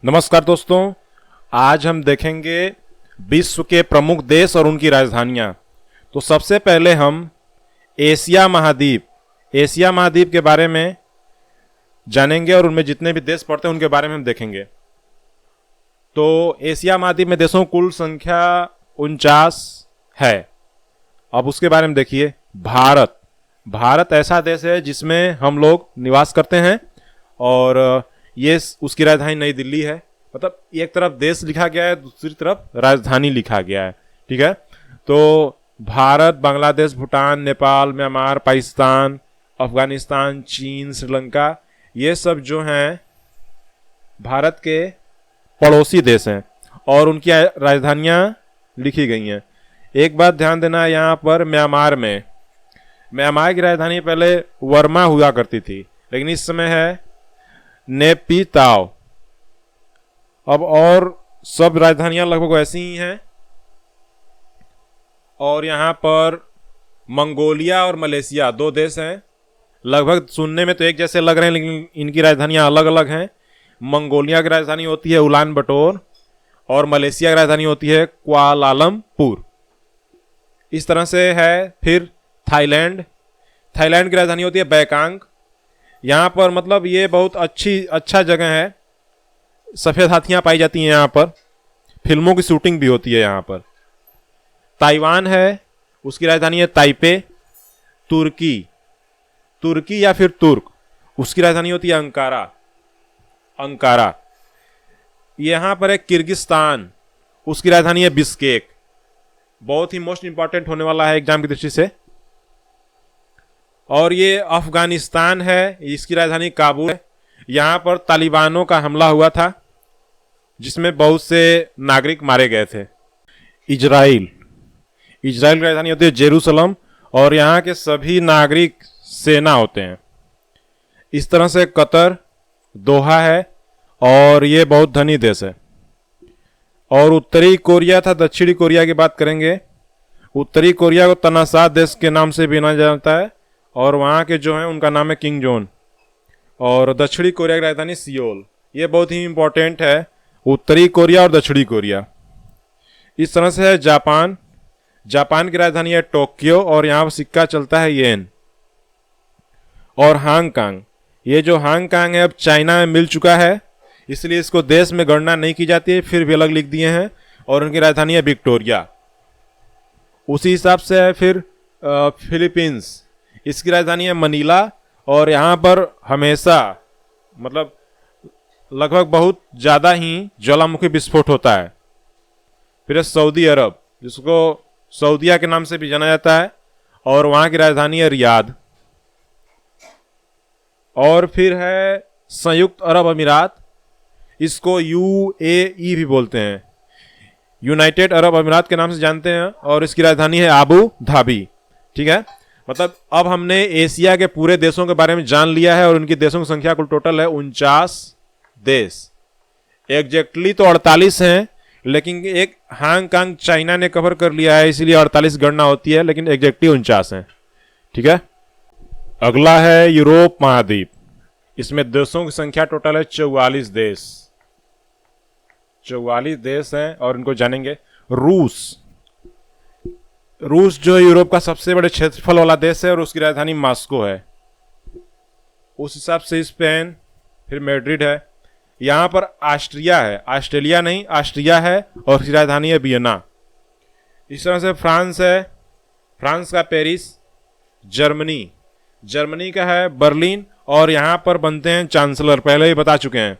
नमस्कार दोस्तों, आज हम देखेंगे विश्व के प्रमुख देश और उनकी राजधानियां। तो सबसे पहले हम एशिया महाद्वीप के बारे में जानेंगे और उनमें जितने भी देश पड़ते हैं उनके बारे में हम देखेंगे। तो एशिया महाद्वीप में देशों की कुल संख्या 49 है। अब उसके बारे में देखिए। भारत ऐसा देश है जिसमें हम लोग निवास करते हैं और ये उसकी राजधानी नई दिल्ली है। मतलब एक तरफ देश लिखा गया है, दूसरी तरफ राजधानी लिखा गया है। ठीक है। तो भारत, बांग्लादेश, भूटान, नेपाल, म्यांमार, पाकिस्तान, अफगानिस्तान, चीन, श्रीलंका, ये सब जो हैं भारत के पड़ोसी देश हैं और उनकी राजधानियां लिखी गई हैं। एक बात ध्यान देना, यहाँ पर म्यांमार की राजधानी पहले वर्मा हुआ करती थी, लेकिन इस समय है नेपिताव। अब और सब राजधानियां लगभग वैसी ही हैं। और यहाँ पर मंगोलिया और मलेशिया दो देश हैं। लगभग सुनने में तो एक जैसे लग रहे हैं, लेकिन इनकी राजधानियां अलग अलग हैं। मंगोलिया की राजधानी होती है उलान बटोर और मलेशिया की राजधानी होती है कुआलालंपुर। इस तरह से है। फिर थाईलैंड की राजधानी होती है बैंकॉक। यहाँ पर मतलब ये बहुत अच्छा जगह है। सफ़ेद हाथियाँ पाई जाती हैं यहाँ पर। फिल्मों की शूटिंग भी होती है यहाँ पर। ताइवान है, उसकी राजधानी है ताइपे। तुर्की या फिर तुर्क, उसकी राजधानी होती है अंकारा। यहाँ पर है किर्गिस्तान, उसकी राजधानी है बिश्केक। बहुत ही मोस्ट इंपॉर्टेंट होने वाला है एग्जाम की दृष्टि से। और ये अफगानिस्तान है, इसकी राजधानी काबुल है। यहाँ पर तालिबानों का हमला हुआ था जिसमें बहुत से नागरिक मारे गए थे। इजराइल की राजधानी होती है जेरूसलम और यहाँ के सभी नागरिक सेना होते हैं। इस तरह से कतर, दोहा है और ये बहुत धनी देश है। और उत्तरी कोरिया था, दक्षिणी कोरिया की बात करेंगे। उत्तरी कोरिया को तनाशाह देश के नाम से भी जाना जाता है और वहाँ के जो हैं उनका नाम है किंग जोन। और दक्षिणी कोरिया की राजधानी सियोल। ये बहुत ही इंपॉर्टेंट है, उत्तरी कोरिया और दक्षिणी कोरिया। इस तरह से है जापान की राजधानी है टोक्यो और यहाँ पर सिक्का चलता है येन। और हांगकांग, ये जो हांगकांग है अब चाइना में मिल चुका है, इसलिए इसको देश में गणना नहीं की जाती है, फिर भी अलग लिख दिए हैं। और उनकी राजधानी है विक्टोरिया। उसी हिसाब से है फिर फिलीपींस, इसकी राजधानी है मनीला और यहाँ पर हमेशा मतलब लगभग बहुत ज़्यादा ही ज्वालामुखी विस्फोट होता है। फिर सऊदी अरब, जिसको सऊदिया के नाम से भी जाना जाता है और वहाँ की राजधानी है रियाद। और फिर है संयुक्त अरब अमीरात, इसको UAE भी बोलते हैं, यूनाइटेड अरब अमीरात के नाम से जानते हैं और इसकी राजधानी है आबू धाबी। ठीक है। मतलब अब हमने एशिया के पूरे देशों के बारे में जान लिया है और उनकी देशों की संख्या कुल टोटल है 49 देश। एग्जैक्टली तो 48 हैं, लेकिन एक हांगकांग चाइना ने कवर कर लिया है, इसलिए 48 गणना होती है, लेकिन एग्जैक्टली 49 हैं। ठीक है। अगला है यूरोप महाद्वीप। इसमें देशों की संख्या टोटल है 44 देश। 44 देश हैं और इनको जानेंगे। रूस जो है यूरोप का सबसे बड़े क्षेत्रफल वाला देश है और उसकी राजधानी मॉस्को है। उस हिसाब से स्पेन, फिर मैड्रिड है। यहाँ पर ऑस्ट्रिया है, ऑस्ट्रिया है और उसकी राजधानी है वियना। इस तरह से फ्रांस है, फ्रांस का पेरिस। जर्मनी का है बर्लिन और यहाँ पर बनते हैं चांसलर, पहले ही बता चुके हैं।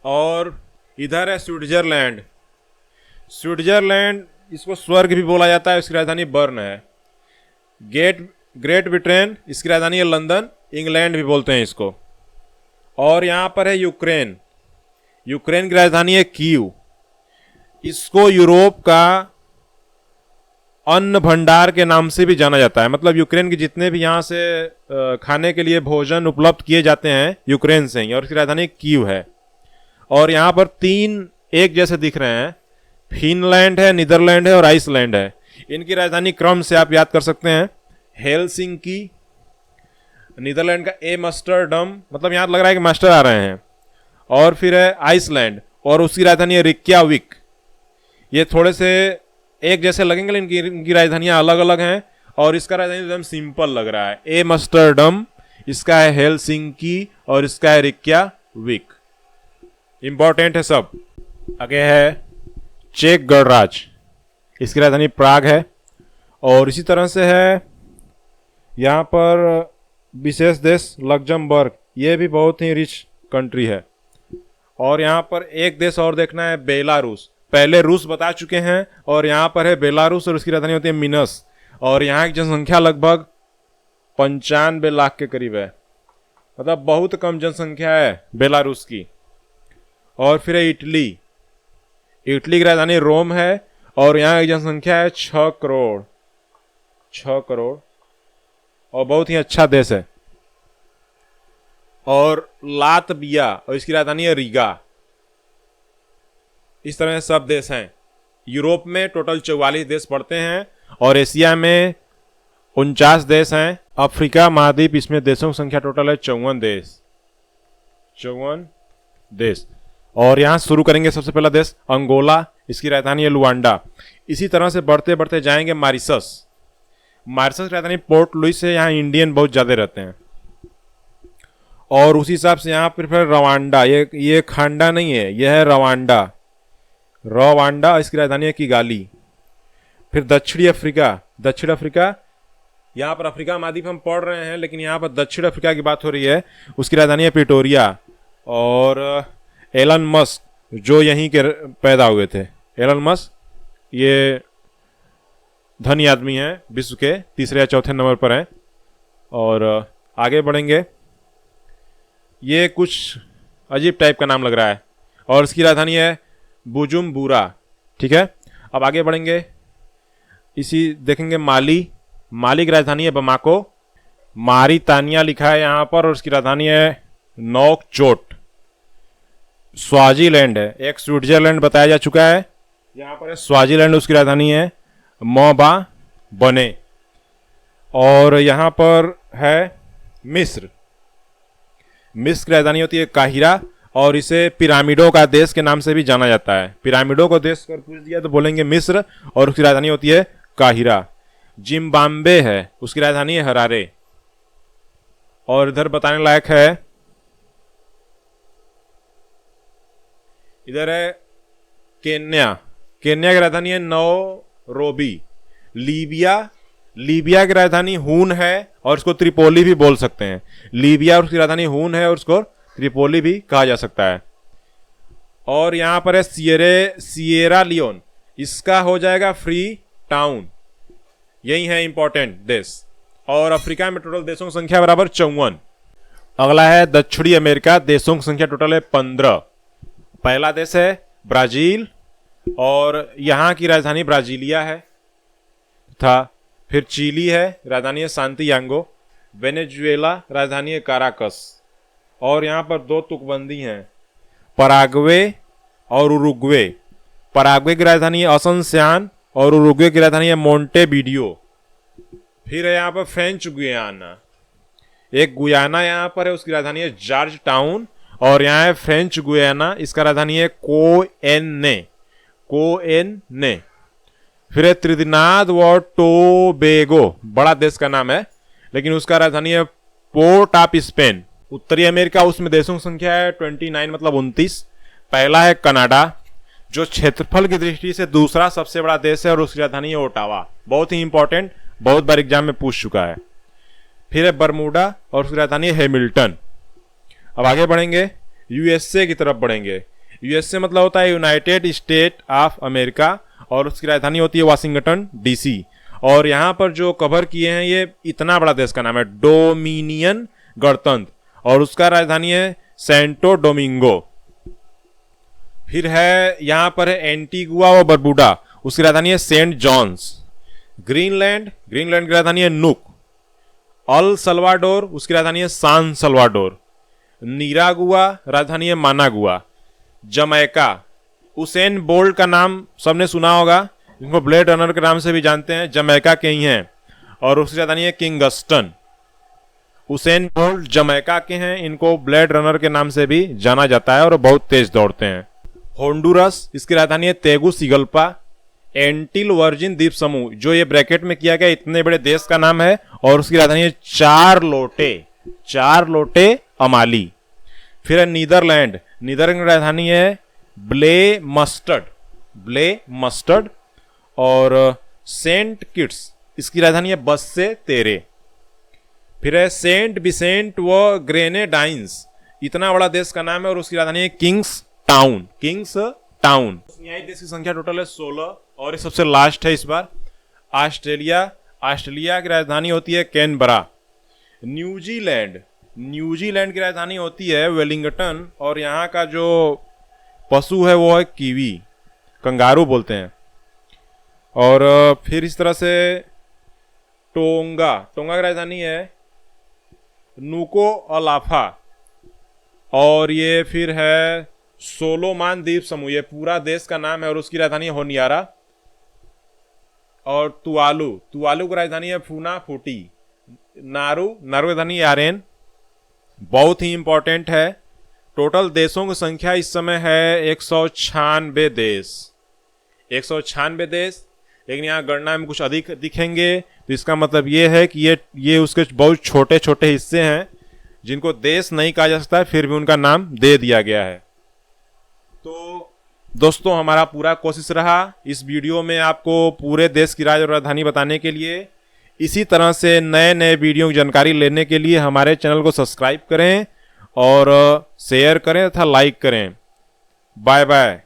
और इधर है स्विट्जरलैंड, इसको स्वर्ग भी बोला जाता है, इसकी राजधानी बर्न है। ग्रेट ब्रिटेन, इसकी राजधानी है लंदन, इंग्लैंड भी बोलते हैं इसको। और यहाँ पर है यूक्रेन की राजधानी है कीव। इसको यूरोप का अन्न भंडार के नाम से भी जाना जाता है। मतलब यूक्रेन के जितने भी यहाँ से खाने के लिए भोजन उपलब्ध किए जाते हैं यूक्रेन से ही, और इसकी राजधानी कीव है। और यहाँ पर 3 एक जैसे दिख रहे हैं, फिनलैंड है, नीदरलैंड है और आइसलैंड है। इनकी राजधानी क्रम से आप याद कर सकते हैं। हेलसिंकी, नीदरलैंड का एम्स्टर्डम, मतलब यहाँ लग रहा है कि मास्टर आ रहे हैं। और फिर है आइसलैंड और उसकी राजधानी है रिक्याविक। ये थोड़े से एक जैसे लगेंगे लेकिन इनकी राजधानियां अलग अलग हैं और इसका राजधानी एकदम सिंपल लग रहा है, एम्स्टर्डम, इसका है हेलसिंकी और इसका है रिक्याविक। इंपॉर्टेंट है सब। आगे है चेक गणराज्य, इसकी राजधानी प्राग है। और इसी तरह से है यहाँ पर विशेष देश लग्जमबर्ग, ये भी बहुत ही रिच कंट्री है। और यहाँ पर एक देश और देखना है, बेलारूस। पहले रूस बता चुके हैं और यहाँ पर है बेलारूस और उसकी राजधानी होती है मिनस। और यहाँ की जनसंख्या लगभग 95 लाख के करीब है, मतलब बहुत कम जनसंख्या है बेलारूस की। और फिर है इटली। इटली की राजधानी रोम है और यहाँ की जनसंख्या है 6 करोड़, 6 करोड़, और बहुत ही अच्छा देश है। और लातविया और इसकी राजधानी है रीगा। इस तरह सब देश हैं। यूरोप में टोटल 44 देश पड़ते हैं और एशिया में 49 देश हैं। अफ्रीका महाद्वीप, इसमें देशों की संख्या टोटल है 54 देश, 54 देश। और यहां शुरू करेंगे सबसे पहला देश अंगोला, इसकी राजधानी है लुआंडा। इसी तरह से बढ़ते बढ़ते जाएंगे मॉरिशस। मॉरिशस की राजधानी पोर्ट लुइस है, यहाँ इंडियन बहुत ज्यादा रहते हैं। और उसी हिसाब से यहाँ पर फिर रवांडा, ये खांडा नहीं है, यह है रवांडा, रवांडा, इसकी राजधानी है किगाली। फिर दक्षिणी अफ्रीका, दक्षिण अफ्रीका, यहाँ पर अफ्रीका महाद्वीप हम पढ़ रहे हैं लेकिन यहाँ पर दक्षिण अफ्रीका की बात हो रही है, उसकी राजधानी है प्रिटोरिया। और एलन मस्क जो यहीं के पैदा हुए थे, एलन मस्क ये धनी आदमी हैं, विश्व के तीसरे या चौथे नंबर पर हैं। और आगे बढ़ेंगे, ये कुछ अजीब टाइप का नाम लग रहा है और इसकी राजधानी है बुजुम्बुरा। ठीक है, अब आगे बढ़ेंगे, इसी देखेंगे माली। माली की राजधानी है बमाको। मारितानिया लिखा है यहाँ पर और उसकी राजधानी है नोकचोट। स्वाजीलैंड है, एक स्विट्जरलैंड बताया जा चुका है, यहाँ पर है स्वाजीलैंड, उसकी राजधानी है मोबा बने। और यहाँ पर है मिस्र। मिस्र की राजधानी होती है काहिरा और इसे पिरामिडों का देश के नाम से भी जाना जाता है। पिरामिडों को देश कर पूछ दिया तो बोलेंगे मिस्र और उसकी राजधानी होती है काहिरा। जिम्बाब्वे है, उसकी राजधानी है हरारे। और इधर बताने लायक है, इधर है केन्या। केन्या की राजधानी है नैरोबी। लीबिया, लीबिया की राजधानी हून है और उसको त्रिपोली भी बोल सकते हैं। लीबिया और उसकी राजधानी हून है और उसको त्रिपोली भी कहा जा सकता है। और यहां पर है सिएरा लियोन, इसका हो जाएगा फ्री टाउन। यही है इंपॉर्टेंट देश। और अफ्रीका में टोटल देशों की संख्या बराबर 54। अगला है दक्षिणी अमेरिका, देशों की संख्या टोटल है 15। पहला देश है ब्राजील और यहाँ की राजधानी ब्राजीलिया है था। फिर चिली है, राजधानी है सांतियागो। वेनेजुएला, राजधानी है काराकस। और यहाँ पर 2 तुकबंदी हैं, पराग्वे और उरुग्वे। पराग्वे की राजधानी है असनसियान और उरुग्वे की राजधानी है मोंटेवीडियो। फिर है यहाँ पर फ्रेंच गुयाना, एक गुयाना यहाँ पर है, उसकी राजधानी है जॉर्ज टाउन। और यहाँ है फ्रेंच गुयाना, इसका राजधानी है कोएन्ने, कोएन्ने। फिर है त्रिनिदाद और टोबैगो, बड़ा देश का नाम है लेकिन उसका राजधानी है पोर्ट ऑफ स्पेन। उत्तरी अमेरिका, उसमें देशों की संख्या है 29, मतलब 29। पहला है कनाडा जो क्षेत्रफल की दृष्टि से दूसरा सबसे बड़ा देश है और उसकी राजधानी है ओटावा। बहुत ही इंपॉर्टेंट, बहुत बार एग्जाम में पूछ चुका है। फिर है बरमूडा और उसकी राजधानी है हैमिल्टन। अब आगे बढ़ेंगे, यूएसए की तरफ बढ़ेंगे। यूएसए मतलब होता है यूनाइटेड स्टेट ऑफ अमेरिका और उसकी राजधानी होती है वाशिंगटन डीसी। और यहाँ पर जो कवर किए हैं, ये इतना बड़ा देश का नाम है डोमिनियन गणतंत्र और उसका राजधानी है सेंटो डोमिंगो। फिर है यहाँ पर है एंटीगुआ और बरबुडा, उसकी राजधानी है सेंट जॉन्स। ग्रीनलैंड, ग्रीनलैंड की राजधानी है नुक। अल सल्वाडोर, उसकी राजधानी है सान सल्वाडोर। निरागुआ, राजधानी है मानागुआ। जमैका, उसेन बोल्ट का नाम सबने सुना होगा, इनको ब्लेड रनर के नाम से भी जानते हैं, जमैका के ही हैं और उसकी राजधानी है किंगस्टन। उसेन बोल्ट जमैका के हैं, इनको ब्लेड रनर के नाम से भी जाना जाता है और बहुत तेज दौड़ते हैं। होंडुरस, इसकी राजधानी है तेगुसिगल्पा। एंटिल वर्जिन द्वीप समूह, जो ये ब्रैकेट में किया गया, इतने बड़े देश का नाम है और उसकी राजधानी है चार लोटे अमाली। फिर है नीदरलैंड, नीदरलैंड की राजधानी है ब्ले मस्टर्ड। और सेंट किट्स, इसकी राजधानी है बस से तेरे। फिर है सेंट विसेंट व ग्रेनेडाइंस, इतना बड़ा देश का नाम है और उसकी राजधानी है किंग्स टाउन। न्यायिक देश की संख्या टोटल है 16 और ये सबसे लास्ट है इस बार ऑस्ट्रेलिया की राजधानी होती है कैनबरा। न्यूजीलैंड की राजधानी होती है वेलिंगटन और यहाँ का जो पशु है वो है कीवी, कंगारू बोलते हैं। और फिर इस तरह से टोंगा की राजधानी है नुको अलाफा। और ये फिर है सोलोमान द्वीप समूह, ये पूरा देश का नाम है और उसकी राजधानी है होनियारा। और तुवालू की राजधानी है फूनाफूटी। नारू की राजधानी यारेन। बहुत ही इंपॉर्टेंट है, टोटल देशों की संख्या इस समय है 196 देश। लेकिन यहाँ गणना में कुछ अधिक दिखेंगे, तो इसका मतलब ये है कि ये उसके बहुत छोटे छोटे हिस्से हैं जिनको देश नहीं कहा जा सकता, फिर भी उनका नाम दे दिया गया है। तो दोस्तों, हमारा पूरा कोशिश रहा इस वीडियो में आपको पूरे देश की राजधानी बताने के लिए। इसी तरह से नए नए वीडियो की जानकारी लेने के लिए हमारे चैनल को सब्सक्राइब करें और शेयर करें तथा लाइक करें। Bye bye.